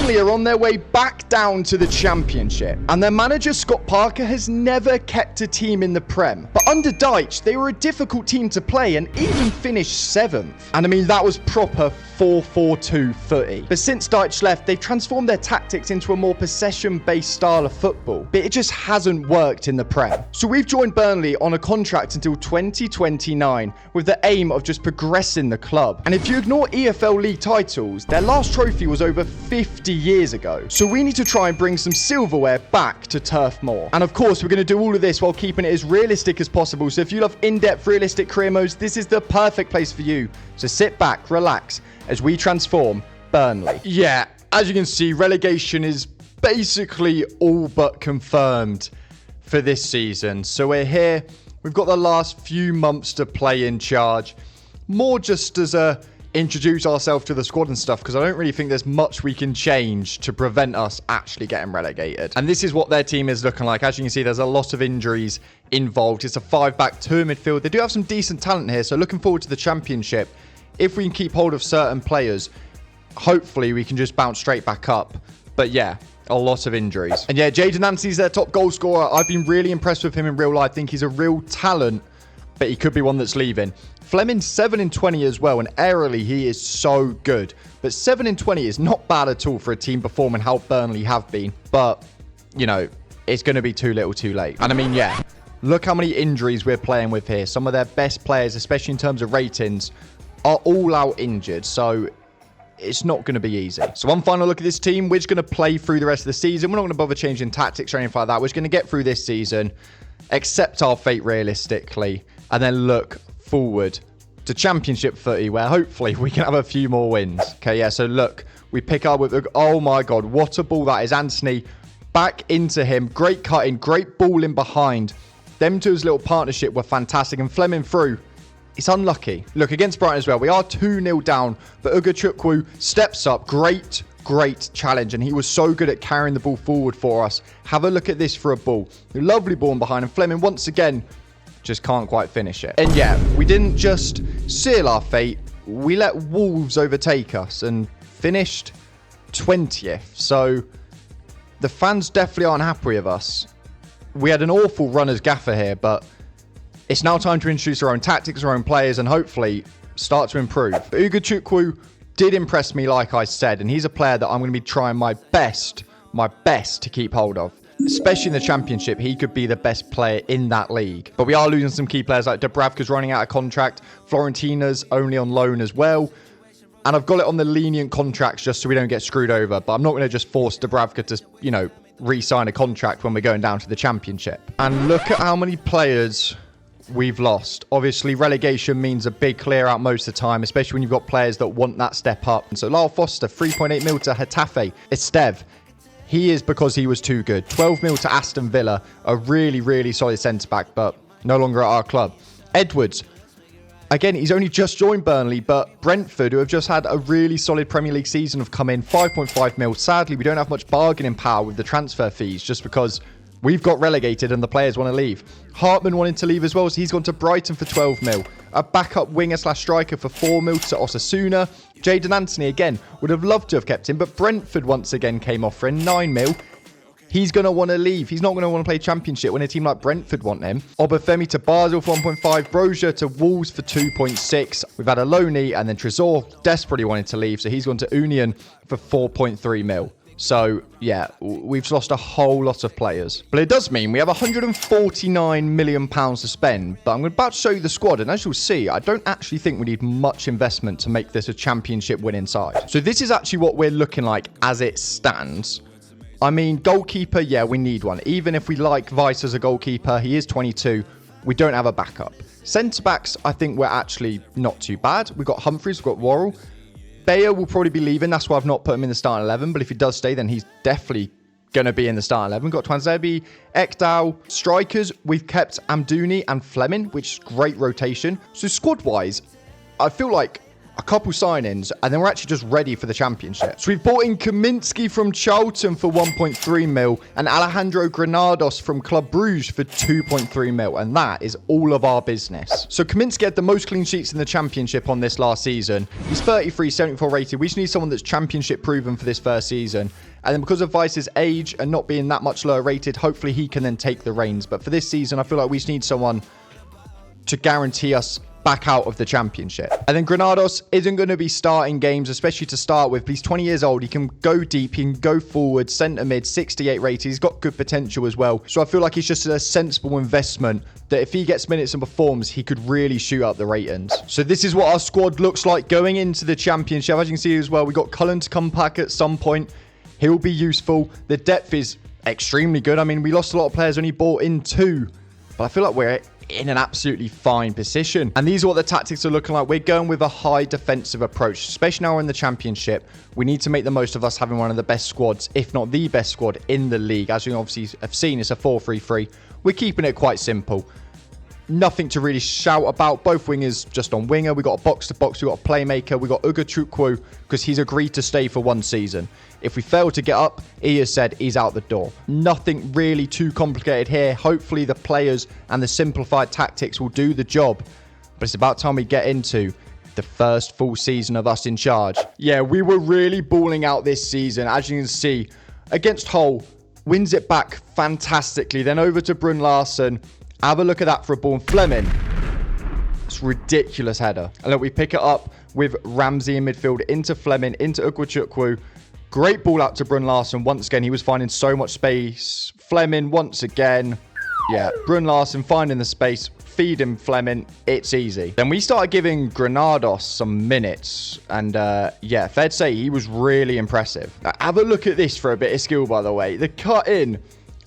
Burnley are on their way back down to the Championship, and their manager Scott Parker has never kept a team in the Prem. But under Dyche, they were a difficult team to play and even finished 7th. And I mean, that was proper 4-4-2 footy. But since Dyche left, they've transformed their tactics into a more possession-based style of football, but it just hasn't worked in the Prem. So we've joined Burnley on a contract until 2029 with the aim of just progressing the club. And if you ignore EFL League titles, their last trophy was over 50 years ago. So we need to try and bring some silverware back to Turf Moor. And of course, we're going to do all of this while keeping it as realistic as possible. So if you love in-depth realistic career modes, this is the perfect place for you. So sit back, relax, as we transform Burnley. Yeah, as you can see, relegation is basically all but confirmed for this season. So we're here. We've got the last few months to play in charge. More just as a introduce ourselves to the squad and stuff, because I don't really think there's much we can change to prevent us actually getting relegated. And this is what their team is looking like. As you can see, there's a lot of injuries involved. It's a 5-back 2 midfield. They do have some decent talent here, so looking forward to the Championship. If we can keep hold of certain players, hopefully we can just bounce straight back up. But yeah, a lot of injuries. And yeah, Jayden Anthony's their top goal scorer. I've been really impressed with him in real life. I think he's a real talent, but he could be one that's leaving. Fleming's 7 in 20 as well, and aerially he is so good. But 7 in 20 is not bad at all for a team performing how Burnley have been. But, you know, it's going to be too little too late. And I mean, yeah, look how many injuries we're playing with here. Some of their best players, especially in terms of ratings, are all out injured. So it's not going to be easy. So one final look at this team. We're just going to play through the rest of the season. We're not going to bother changing tactics or anything like that. We're just going to get through this season, accept our fate realistically, and then look forward to Championship footy, where hopefully we can have a few more wins. Okay, yeah, so look, we pick up with, oh my God, what a ball that is. Anthony back into him. Great cutting, great ball in behind. Them two's little partnership were fantastic, and Fleming through. It's unlucky. Look, against Brighton as well, we are 2-0 down, but Ugachukwu steps up. Great challenge, and he was so good at carrying the ball forward for us. Have a look at this for a ball. Lovely ball in behind, and Fleming once again just can't quite finish it. And yeah, we didn't just seal our fate, we let Wolves overtake us and finished 20th. So the fans definitely aren't happy with us. We had an awful run as gaffer here, but it's now time to introduce our own tactics, our own players, and hopefully start to improve. Ugachukwu did impress me, like I said, and he's a player that I'm going to be trying my best to keep hold of. Especially in the Championship, he could be the best player in that league. But we are losing some key players, like Dubravka's running out of contract. Florentina's only on loan as well. And I've got it on the lenient contracts just so we don't get screwed over. But I'm not going to just force Dubravka to, you know, re-sign a contract when we're going down to the Championship. And look at how many players we've lost. Obviously, relegation means a big clear out most of the time, especially when you've got players that want that step up. And so Lyle Foster, 3.8 mil to Hetafe. Estev, he is because he was too good. 12 mil to Aston Villa, a really solid centre-back, but no longer at our club. Edwards, again, he's only just joined Burnley, but Brentford, who have just had a really solid Premier League season, have come in 5.5 mil. Sadly, we don't have much bargaining power with the transfer fees, just because we've got relegated and the players want to leave. Hartman wanted to leave as well, so he's gone to Brighton for 12 mil. A backup winger/striker for 4 mil to Osasuna. Jayden Anthony, again, would have loved to have kept him, but Brentford once again came offering 9 mil. He's going to want to leave. He's not going to want to play Championship when a team like Brentford want him. Obafemi to Basel for 1.5. Brozier to Wolves for 2.6. We've had Aloni, and then Trezor desperately wanted to leave, so he's gone to Union for 4.3 mil. So, yeah, we've lost a whole lot of players. But it does mean we have £149 million to spend. But I'm about to show you the squad. And as you'll see, I don't actually think we need much investment to make this a Championship winning side. So this is actually what we're looking like as it stands. I mean, goalkeeper, yeah, we need one. Even if we like Weiss as a goalkeeper, he is 22. We don't have a backup. Centre-backs, I think we're actually not too bad. We've got Humphries, we've got Worrell. Bayer will probably be leaving. That's why I've not put him in the starting 11. But if he does stay, then he's definitely going to be in the starting 11. We've got Twanzebe, Ekdal. Strikers, we've kept Amdouni and Fleming, which is great rotation. So squad-wise, I feel like a couple signings, and then we're actually just ready for the championship. So we've bought in Kaminsky from Charlton for 1.3 mil and Alejandro Granados from Club Brugge for 2.3 mil, and that is all of our business. So Kaminsky had the most clean sheets in the championship on this last season. He's 33, 74 rated. We just need someone that's championship proven for this first season. And then because of Vice's age and not being that much lower rated, hopefully he can then take the reins. But for this season, I feel like we just need someone to guarantee us back out of the championship. And then Granados isn't going to be starting games, especially to start with. But he's 20 years old. He can go deep. He can go forward. Centre mid, 68 rated. He's got good potential as well. So I feel like it's just a sensible investment that if he gets minutes and performs, he could really shoot up the ratings. So this is what our squad looks like going into the championship. As you can see as well, we got Cullen to come back at some point. He'll be useful. The depth is extremely good. I mean, we lost a lot of players, only bought in 2. But I feel like we're in an absolutely fine position. And these are what the tactics are looking like. We're going with a high defensive approach, especially now we're in the championship. We need to make the most of us having one of the best squads, if not the best squad in the league. As you obviously have seen, it's a 4-3-3. We're keeping it quite simple. Nothing to really shout about. Both wingers just on winger. We got a box-to-box. We got a playmaker. We got Uga Chukwu because he's agreed to stay for 1 season. If we fail to get up, he has said he's out the door. Nothing really too complicated here. Hopefully the players and the simplified tactics will do the job. But it's about time we get into the first full season of us in charge. Yeah, we were really balling out this season. As you can see, against Hull, wins it back fantastically. Then over to Brun Larsen. Have a look at that for a ball. Fleming. It's ridiculous header. And look, we pick it up with Ramsey in midfield into Fleming, into Ugwachukwu. Great ball out to Brun Larsen. Once again, he was finding so much space. Fleming once again. Yeah, Brun Larsen finding the space. Feed him, Fleming. It's easy. Then we started giving Granados some minutes. And yeah, fair to say, he was really impressive. Now, have a look at this for a bit of skill, by the way. The cut in.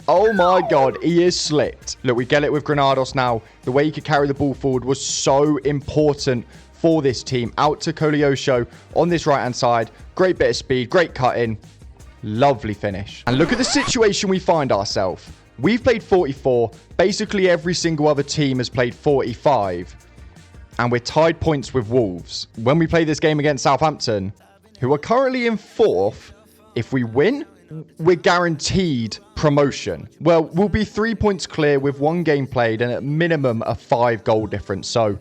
Oh my God, he is slipped. Look, we get it with Granados now. The way he could carry the ball forward was so important for this team. Out to Koleosho on this right-hand side. Great bit of speed, great cut in. Lovely finish. And look at the situation we find ourselves. We've played 44. Basically, every single other team has played 45. And we're tied points with Wolves. When we play this game against Southampton, who are currently in 4th, if we win, we're guaranteed promotion. Well, we'll be 3 points clear with 1 game played and at minimum a 5 goal difference. So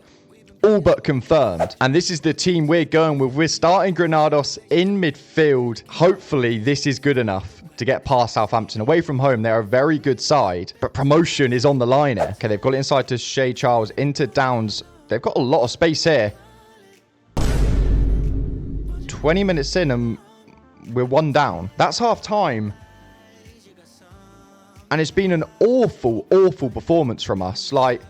all but confirmed. And this is the team we're going with. We're starting Granados in midfield. Hopefully this is good enough to get past Southampton. Away from home, they're a very good side, but promotion is on the line here. Okay, they've got it inside to Shea Charles, into Downs. They've got a lot of space here. 20 minutes in and we're 1 down. That's half time. And it's been an awful, awful performance from us. Like,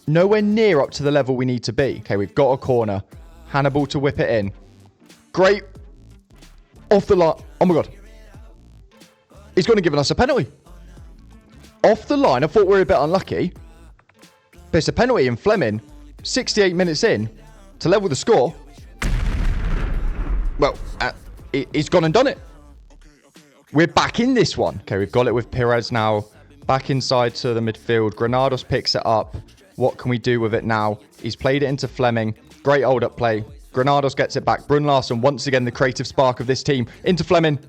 nowhere near up to the level we need to be. Okay, we've got a corner. Hannibal to whip it in. Great. Off the line. Oh my God. He's going to give us a penalty. Off the line. I thought we were a bit unlucky. But it's a penalty in Fleming. 68 minutes in to level the score. Well, he's gone and done it. We're back in this one. Okay, we've got it with Perez now. Back inside to the midfield. Granados picks it up. What can we do with it now? He's played it into Fleming. Great hold-up play. Granados gets it back. Brun Larsen, once again, the creative spark of this team. Into Fleming.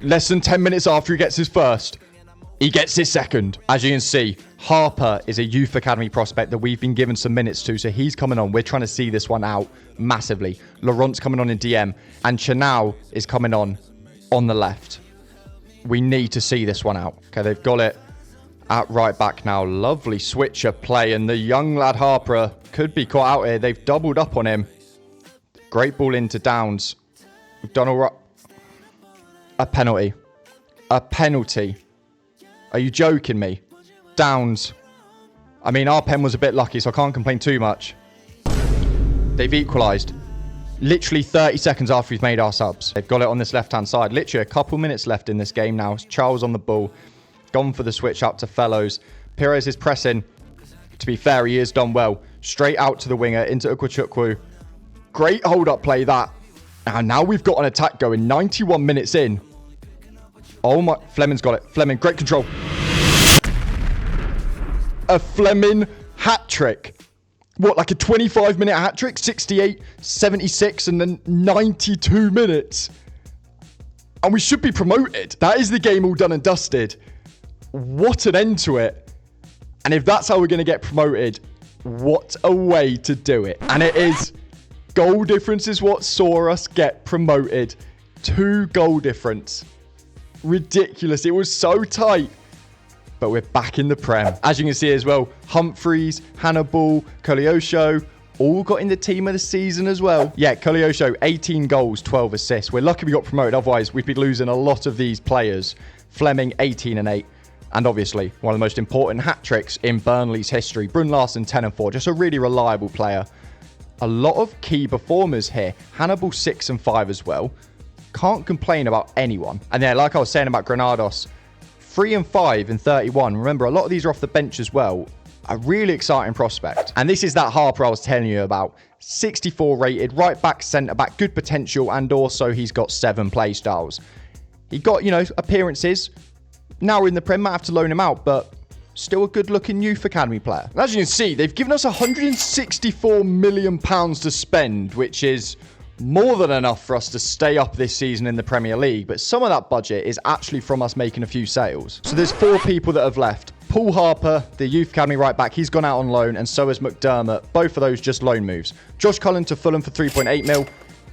Less than 10 minutes after he gets his first, he gets his second. As you can see, Harper is a youth academy prospect that we've been given some minutes to, so he's coming on. We're trying to see this one out massively. Laurent's coming on in DM, and Chanau is coming on the left. We need to see this one out. Okay, they've got it at right back now. Lovely switch of play, and the young lad Harper could be caught out here. They've doubled up on him. Great ball into Downs. We've done all right. A penalty. A penalty. Are you joking me? Downs. I mean, our pen was a bit lucky, so I can't complain too much. They've equalised. Literally 30 seconds after we've made our subs. They've got it on this left-hand side. Literally a couple minutes left in this game now. Charles on the ball. Gone for the switch up to Fellows. Perez is pressing. To be fair, he has done well. Straight out to the winger, into Ugwachukwu. Great hold-up play, that. And now we've got an attack going. 91 minutes in. Oh my... Fleming's got it. Fleming, great control. A Fleming hat-trick. What, like a 25-minute hat-trick? 68, 76, and then 92 minutes. And we should be promoted. That is the game all done and dusted. What an end to it. And if that's how we're going to get promoted, what a way to do it. And it is. Goal difference is what saw us get promoted. 2 goal difference. Ridiculous. It was so tight. But we're back in the Prem. As you can see as well, Humphreys, Hannibal, Koleosho, all got in the team of the season as well. Yeah, Koleosho, 18 goals, 12 assists. We're lucky we got promoted. Otherwise, we'd be losing a lot of these players. Fleming, 18 and 8. And obviously, one of the most important hat-tricks in Burnley's history. Brun Larsen, 10 and 4. Just a really reliable player. A lot of key performers here. Hannibal, 6 and 5 as well. Can't complain about anyone. And yeah, like I was saying about Granados, 3 and 5 and 31. Remember, a lot of these are off the bench as well. A really exciting prospect. And this is that Harper I was telling you about. 64 rated, right back, centre back, good potential, and also he's got 7 play styles. He got, appearances. Now we're in the Prem, might have to loan him out, but still a good-looking youth academy player. And as you can see, they've given us £164 million to spend, which is more than enough for us to stay up this season in the Premier League, but some of that budget is actually from us making a few sales. So there's 4 people that have left. Paul Harper, the youth academy right back, he's gone out on loan, and so has McDermott. Both of those just loan moves. Josh Cullen to Fulham for 3.8 mil.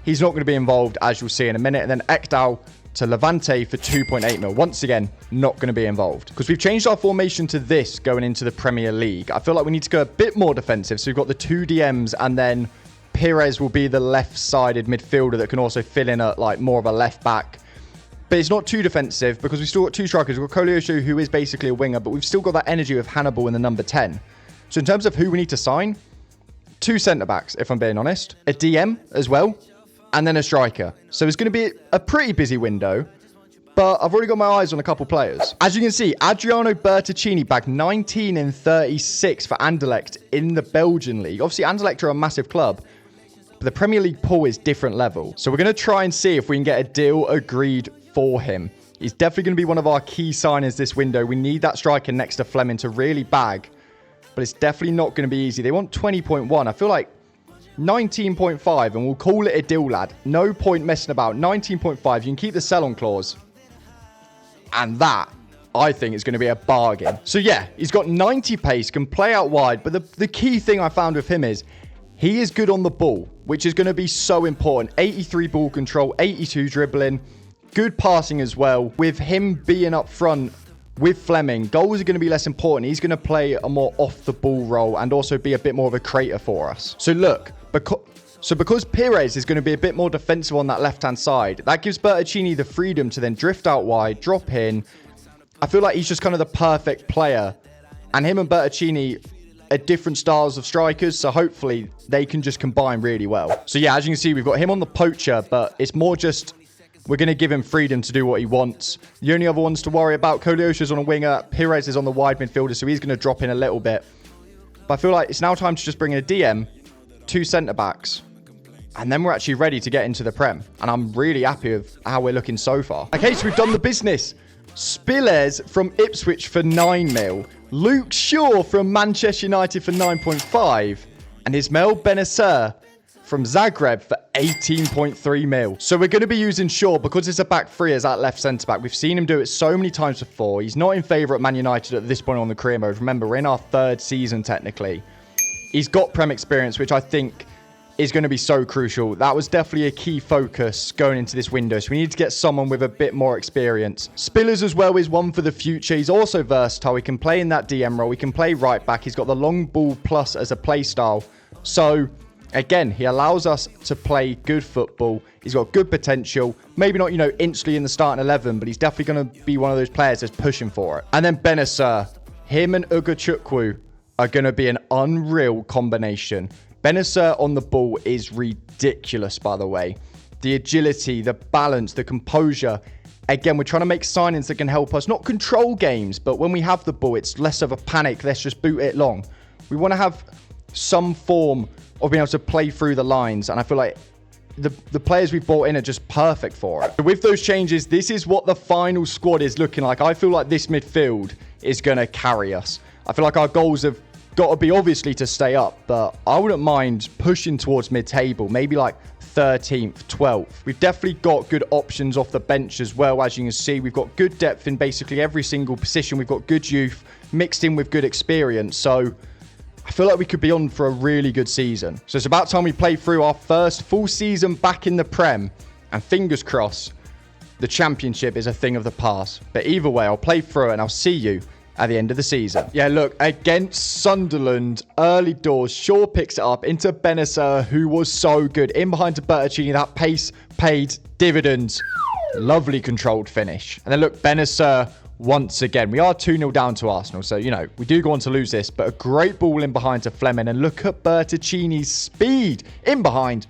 He's not going to be involved, as you'll see in a minute. And then Ekdal to Levante for 2.8 mil. Once again, not going to be involved. Because we've changed our formation to this going into the Premier League. I feel like we need to go a bit more defensive. So we've got the 2 DMs, and then Pires will be the left-sided midfielder that can also fill in at like more of a left back. But it's not too defensive because we've still got 2 strikers. We've got Koleosho, who is basically a winger, but we've still got that energy of Hannibal in the number 10. So in terms of who we need to sign, 2 centre-backs, if I'm being honest. A DM as well, and then a striker. So it's going to be a pretty busy window, but I've already got my eyes on a couple players. As you can see, Adriano Bertaccini bagged 19 in 36 for Anderlecht in the Belgian league. Obviously, Anderlecht are a massive club, but the Premier League pool is different level. So we're going to try and see if we can get a deal agreed for him. He's definitely going to be one of our key signings this window. We need that striker next to Fleming to really bag, but it's definitely not going to be easy. They want 20.1. I feel like 19.5 and we'll call it a deal, lad. No point messing about. 19.5. You can keep the sell-on clause. And that, I think, is going to be a bargain. So yeah, he's got 90 pace, can play out wide, but the key thing I found with him is he is good on the ball, which is going to be so important. 83 ball control, 82 dribbling, good passing as well. With him being up front with Fleming, goals are going to be less important. He's going to play a more off-the-ball role and also be a bit more of a creator for us. So look, because Pires is going to be a bit more defensive on that left-hand side, that gives Bertaccini the freedom to then drift out wide, drop in. I feel like he's just kind of the perfect player. And him and Bertaccini are different styles of strikers, so hopefully they can just combine really well. So yeah, as you can see, we've got him on the poacher, but it's more just we're going to give him freedom to do what he wants. The only other ones to worry about, Koleosho's on a winger, Pires is on the wide midfielder, so he's going to drop in a little bit. But I feel like it's now time to just bring in a DM, 2 centre-backs, and then we're actually ready to get into the Prem. And I'm really happy with how we're looking so far. Okay, so we've done the business. Spillers from Ipswich for 9 mil. Luke Shaw from Manchester United for 9.5. And Ismail Benacer from Zagreb for 18.3 mil. So we're going to be using Shaw because it's a back 3 as that left centre-back. We've seen him do it so many times before. He's not in favour at Man United at this point on the career mode. Remember, we're in our 3rd season technically. He's got Prem experience, which I think is going to be so crucial. That was definitely a key focus going into this window. So we need to get someone with a bit more experience. Spillers as well is one for the future. He's also versatile. He can play in that DM role. He can play right back. He's got the long ball plus as a play style. So again, he allows us to play good football. He's got good potential. Maybe not, instantly in the starting 11, but he's definitely going to be one of those players that's pushing for it. And then Benacer, him and Ugachukwu are going to be an unreal combination. Benacer on the ball is ridiculous, by the way. The agility, the balance, the composure. Again, we're trying to make signings that can help us not control games, but when we have the ball, it's less of a panic. Let's just boot it long. We want to have some form of being able to play through the lines, and I feel like the players we've brought in are just perfect for it. With those changes, this is what the final squad is looking like. I feel like this midfield is going to carry us. I feel like our goals have got to be obviously to stay up, but I wouldn't mind pushing towards mid-table, maybe like 13th, 12th. We've definitely got good options off the bench as well. As you can see, we've got good depth in basically every single position. We've got good youth mixed in with good experience. So I feel like we could be on for a really good season. So it's about time we play through our first full season back in the Prem. And fingers crossed, the Championship is a thing of the past. But either way, I'll play through it and I'll see you at the end of the season. Yeah, look, against Sunderland, early doors, Shaw picks it up into Benacer, who was so good. In behind to Bertocchini, that pace paid dividends. Lovely controlled finish. And then look, Benacer once again. We are 2-0 down to Arsenal, so, you know, we do go on to lose this, but a great ball in behind to Fleming. And look at Bertocchini's speed in behind.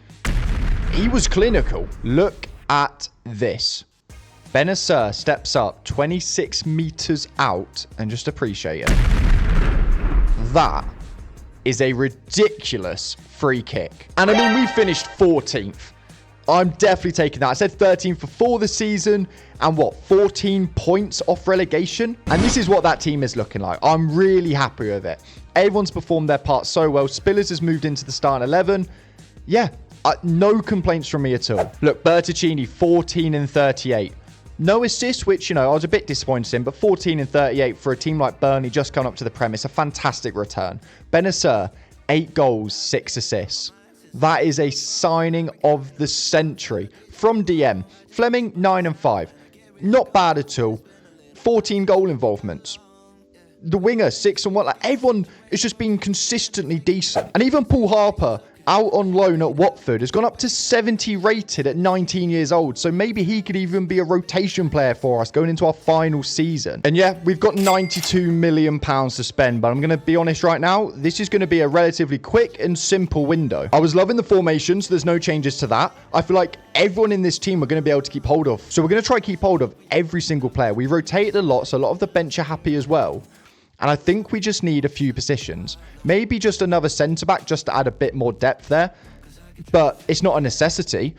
He was clinical. Look at this. Benacer steps up 26 meters out and just appreciate it. That is a ridiculous free kick. And I mean, we finished 14th. I'm definitely taking that. I said 13th for the season and what, 14 points off relegation? And this is what that team is looking like. I'm really happy with it. Everyone's performed their part so well. Spillers has moved into the starting 11. Yeah, no complaints from me at all. Look, Bertocchini, 14 and 38. No assists, which, you know, I was a bit disappointed in, but 14 and 38 for a team like Burnley just coming up to the Prem. It's a fantastic return. Benacer, 8 goals, 6 assists. That is a signing of the century from DM. Fleming, 9 and 5. Not bad at all. 14 goal involvements. The winger, 6 and 1. Like, everyone has just been consistently decent. And even Paul Harper, out on loan at Watford, has gone up to 70 rated at 19 years old. So maybe he could even be a rotation player for us going into our final season. And yeah, we've got £92 million to spend. But I'm going to be honest right now, this is going to be a relatively quick and simple window. I was loving the formation, so there's no changes to that. I feel like everyone in this team we're going to be able to keep hold of. So we're going to try to keep hold of every single player. We rotated a lot, so a lot of the bench are happy as well. And I think we just need a few positions. Maybe just another centre-back just to add a bit more depth there. But it's not a necessity.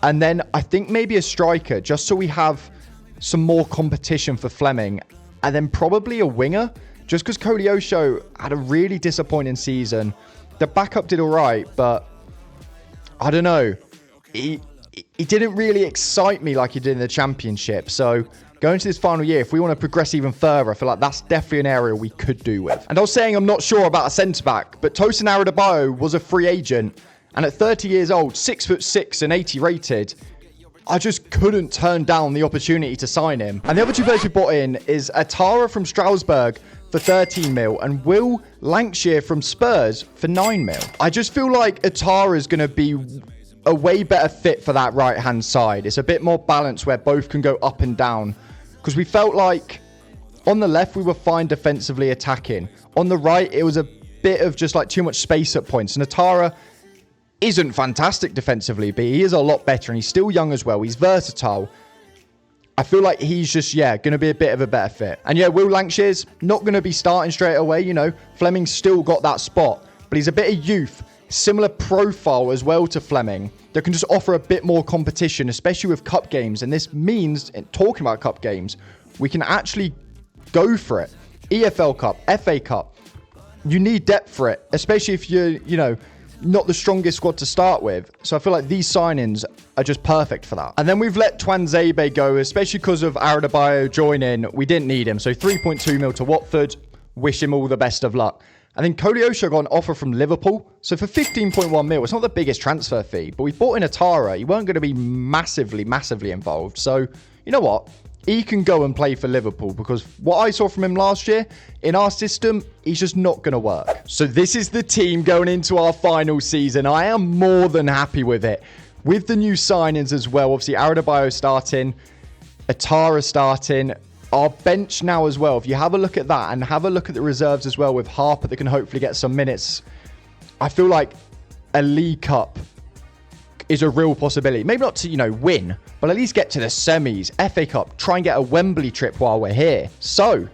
And then I think maybe a striker just so we have some more competition for Fleming. And then probably a winger. Just because Koleosho had a really disappointing season. The backup did all right, but I don't know. He didn't really excite me like he did in the Championship. So going to this final year, if we want to progress even further, I feel like that's definitely an area we could do with. And I was saying I'm not sure about a centre-back, but Tosin Adebayo was a free agent. And at 30 years old, 6'6" and 80 rated, I just couldn't turn down the opportunity to sign him. And the other two players we bought in is Atara from Strasbourg for 13 mil and Will Lancashire from Spurs for 9 mil. I just feel like Atara is going to be a way better fit for that right-hand side. It's a bit more balanced where both can go up and down. Because we felt like on the left, we were fine defensively attacking. On the right, it was a bit of just like too much space at points. And Atara isn't fantastic defensively, but he is a lot better. And he's still young as well. He's versatile. I feel like he's just, yeah, going to be a bit of a better fit. And yeah, Will Lancashire's not going to be starting straight away. You know, Fleming's still got that spot. But he's a bit of youth. Similar profile as well to Fleming that can just offer a bit more competition, especially with cup games. And this means, talking about cup games, we can actually go for it. EFL Cup, FA Cup. You need depth for it, especially if you're, you know, not the strongest squad to start with. So I feel like these signings are just perfect for that. And then we've let Twanzebe go, especially because of Adebayo joining. We didn't need him. So 3.2 mil to Watford. Wish him all the best of luck. And then Koleosho got an offer from Liverpool. So for 15.1 mil, it's not the biggest transfer fee, but we bought in Atara. He weren't going to be massively involved. So, you know what? He can go and play for Liverpool because what I saw from him last year, in our system, he's just not going to work. So this is the team going into our final season. I am more than happy with it. With the new signings as well. Obviously, Adebayo starting, Atara starting. Our bench now as well, if you have a look at that and have a look at the reserves as well with Harper that can hopefully get some minutes, I feel like a League Cup is a real possibility. Maybe not to, you know, win, but at least get to the semis, FA Cup, try and get a Wembley trip while we're here. So,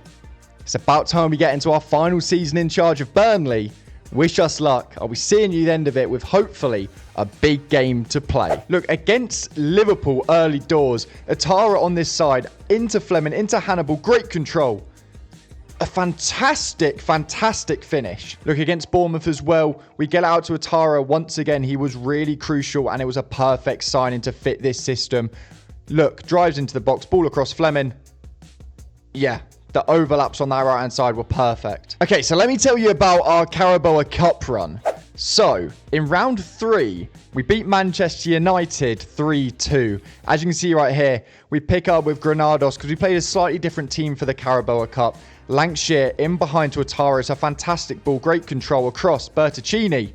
it's about time we get into our final season in charge of Burnley. Wish us luck. I'll be seeing you at the end of it with hopefully a big game to play. Look, against Liverpool early doors, Atara on this side, into Fleming, into Hannibal, great control. A fantastic finish. Look, against Bournemouth as well, we get out to Ouattara. Once again, he was really crucial, and it was a perfect signing to fit this system. Look, drives into the box, ball across Fleming. Yeah, the overlaps on that right-hand side were perfect. Okay, so let me tell you about our Carabao Cup run. So, in round 3, we beat Manchester United 3-2. As you can see right here, we pick up with Granados because we played a slightly different team for the Carabao Cup. Lancashire in behind to Ouattara. It's a fantastic ball. Great control across. Bertuccini.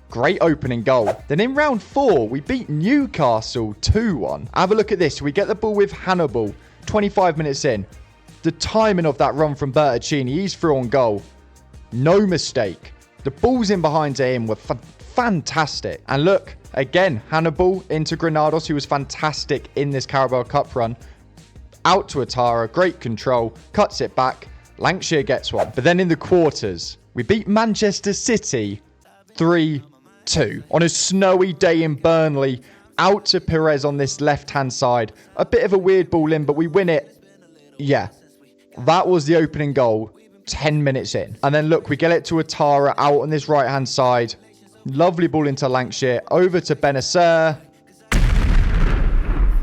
Great opening goal. Then in round 4, we beat Newcastle 2-1. Have a look at this. We get the ball with Hannibal. 25 minutes in. The timing of that run from Bertuccini. He's through on goal. No mistake. The balls in behind to him were fantastic. And look, again, Hannibal into Granados, who was fantastic in this Carabao Cup run. Out to Ouattara, great control, cuts it back. Lancashire gets one. But then in the quarters, we beat Manchester City 3-2. On a snowy day in Burnley, out to Perez on this left-hand side. A bit of a weird ball in, but we win it. Yeah, that was the opening goal 10 minutes in. And then look, we get it to Ouattara out on this right-hand side. Lovely ball into Lancashire. Over to Benacer.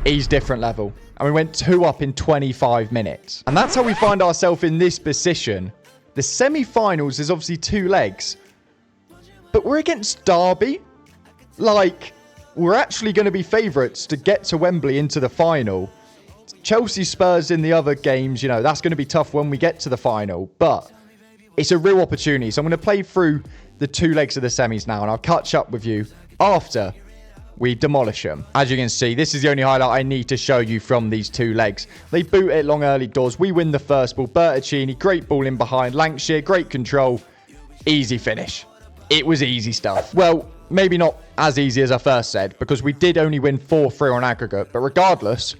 He's different level. And we went 2 up in 25 minutes. And that's how we find ourselves in this position. The semi-finals is obviously 2 legs. But we're against Derby. Like, we're actually going to be favourites to get to Wembley into the final. Chelsea Spurs in the other games, you know, that's going to be tough when we get to the final. But it's a real opportunity. So I'm going to play through the 2 legs of the semis now. And I'll catch up with you after we demolish them. As you can see, this is the only highlight I need to show you from these 2 legs. They boot it long early doors. We win the first ball. Bertuccini, great ball in behind. Lancashire, great control. Easy finish. It was easy stuff. Well, maybe not as easy as I first said, because we did only win 4-3 on aggregate. But regardless,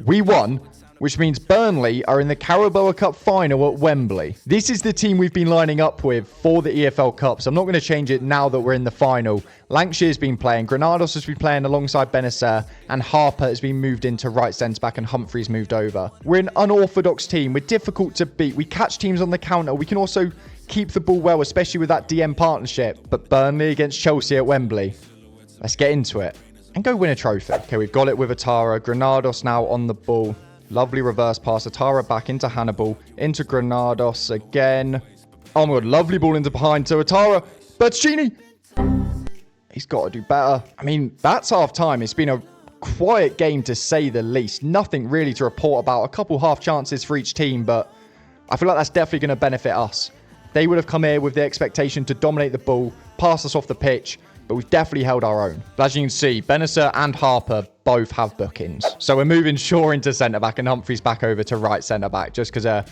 we won, which means Burnley are in the Carabao Cup final at Wembley. This is the team we've been lining up with for the EFL Cup, so I'm not going to change it now that we're in the final. Lancashire's been playing, Granados has been playing alongside Benacer, and Harper has been moved into right centre-back and Humphreys moved over. We're an unorthodox team. We're difficult to beat. We catch teams on the counter. We can also keep the ball well, especially with that DM partnership. But Burnley against Chelsea at Wembley. Let's get into it and go win a trophy. Okay, we've got it with Ouattara. Granados now on the ball. Lovely reverse pass. Ouattara back into Hannibal. Into Granados again. Oh my god, lovely ball into behind to Ouattara. Bertuccini. He's got to do better. I mean, that's half time. It's been a quiet game to say the least. Nothing really to report about. A couple half chances for each team, but I feel like that's definitely going to benefit us. They would have come here with the expectation to dominate the ball, pass us off the pitch, but we've definitely held our own. But as you can see, Benacer and Harper both have bookings. So we're moving Shaw into centre-back and Humphreys back over to right centre-back just because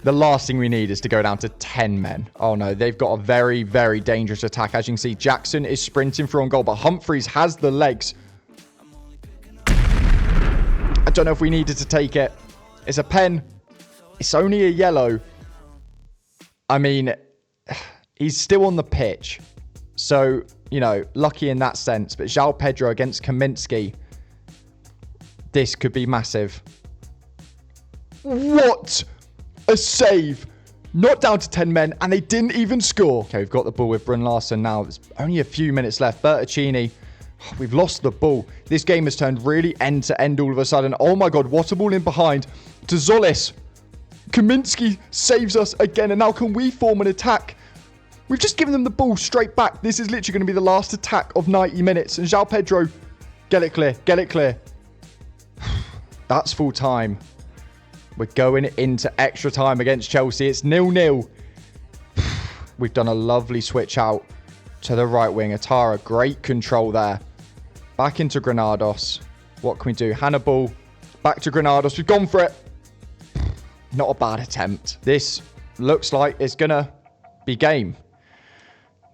the last thing we need is to go down to 10 men. Oh no, they've got a very, very dangerous attack. As you can see, Jackson is sprinting through on goal, but Humphreys has the legs. I don't know if we needed to take it. It's a pen. It's only a yellow. I mean, he's still on the pitch. So, you know, lucky in that sense. But João Pedro against Kaminsky. This could be massive. What a save. Not down to 10 men, and they didn't even score. Okay, we've got the ball with Brun Larsen now. There's only a few minutes left. Bertuccini. We've lost the ball. This game has turned really end-to-end all of a sudden. Oh my god, what a ball in behind. To Zolis. Kaminsky saves us again, and now can we form an attack? We've just given them the ball straight back. This is literally going to be the last attack of 90 minutes. And João Pedro, get it clear, get it clear. That's full time. We're going into extra time against Chelsea. It's 0-0. We've done a lovely switch out to the right wing. Ouattara, great control there. Back into Granados. What can we do? Hannibal, back to Granados. We've gone for it. Not a bad attempt. This looks like it's going to be game.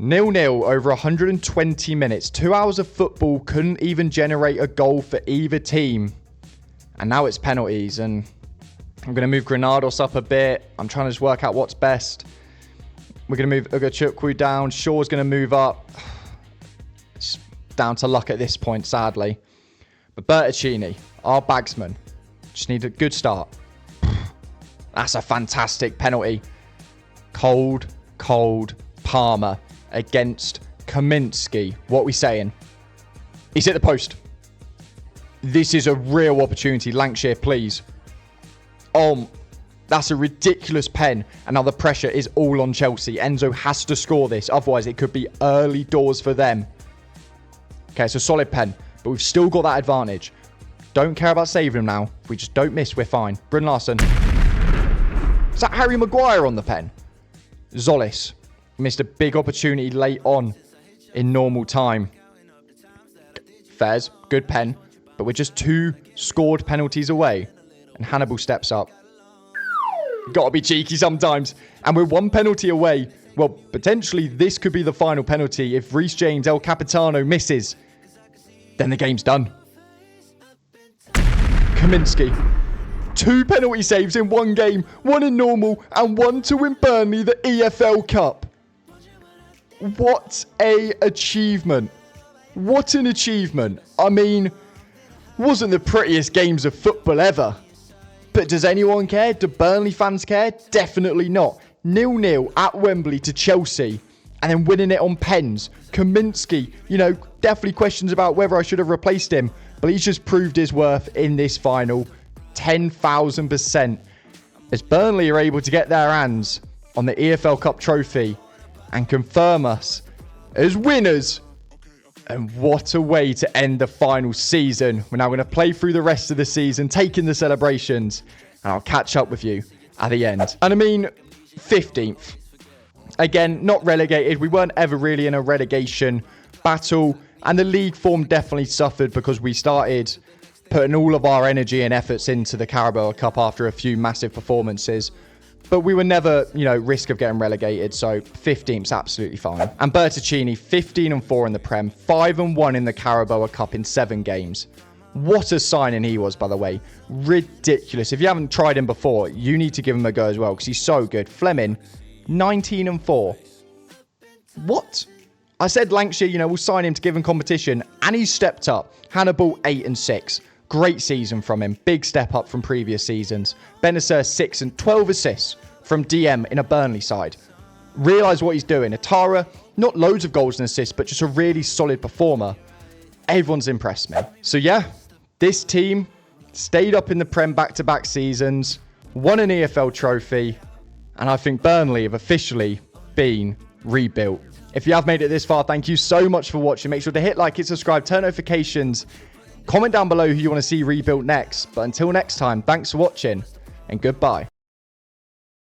0-0 over 120 minutes. 2 hours of football couldn't even generate a goal for either team. And now it's penalties. And I'm going to move Granados up a bit. I'm trying to just work out what's best. We're going to move Ugachukwu down. Shaw's going to move up. It's down to luck at this point, sadly. But Bertuccini, our bagsman, just need a good start. That's a fantastic penalty. Cold Palmer against Kaminsky. What are we saying? He's hit the post. This is a real opportunity. Lancashire, please. Oh, that's a ridiculous pen. And now the pressure is all on Chelsea. Enzo has to score this. Otherwise, it could be early doors for them. Okay, it's a solid pen. But we've still got that advantage. Don't care about saving him now. If we just don't miss, we're fine. Bryn Larson. Is that Harry Maguire on the pen? Zolis. Missed a big opportunity late on in normal time. Fairs. Good pen. But we're just 2 scored penalties away. And Hannibal steps up. Gotta be cheeky sometimes. And we're 1 penalty away. Well, potentially this could be the final penalty. If Reece James, El Capitano, misses, then the game's done. Kaminsky. 2 penalty saves in 1 game. 1 in normal and 1 to win Burnley the EFL Cup. What a achievement. What an achievement. I mean, wasn't the prettiest games of football ever. But does anyone care? Do Burnley fans care? Definitely not. 0-0 at Wembley to Chelsea. And then winning it on pens. Kaminsky, you know, definitely questions about whether I should have replaced him. But he's just proved his worth in this final. 10,000%. As Burnley are able to get their hands on the EFL Cup trophy and confirm us as winners. And what a way to end the final season. We're now going to play through the rest of the season, taking the celebrations. And I'll catch up with you at the end. And I mean, 15th. Again, not relegated. We weren't ever really in a relegation battle. And the league form definitely suffered because we started putting all of our energy and efforts into the Carabao Cup after a few massive performances. But we were never, you know, risk of getting relegated. So 15th's absolutely fine. And Bertocchini, 15-4 in the Prem, 5-1 in the Carabao Cup in 7 games. What a signing he was, by the way. Ridiculous. If you haven't tried him before, you need to give him a go as well because he's so good. Fleming, 19-4. What? I said Lancashire, you know, we'll sign him to give him competition. And he's stepped up. Hannibal, 8-6. Great season from him. Big step up from previous seasons. Benacer, 6 and 12 assists from DM in a Burnley side. Realise what he's doing. Atara, not loads of goals and assists, but just a really solid performer. Everyone's impressed me. So yeah, this team stayed up in the Prem back-to-back seasons, won an EFL trophy, and I think Burnley have officially been rebuilt. If you have made it this far, thank you so much for watching. Make sure to hit like, hit subscribe, turn notifications. Comment down below who you want to see rebuilt next. But until next time, thanks for watching and goodbye.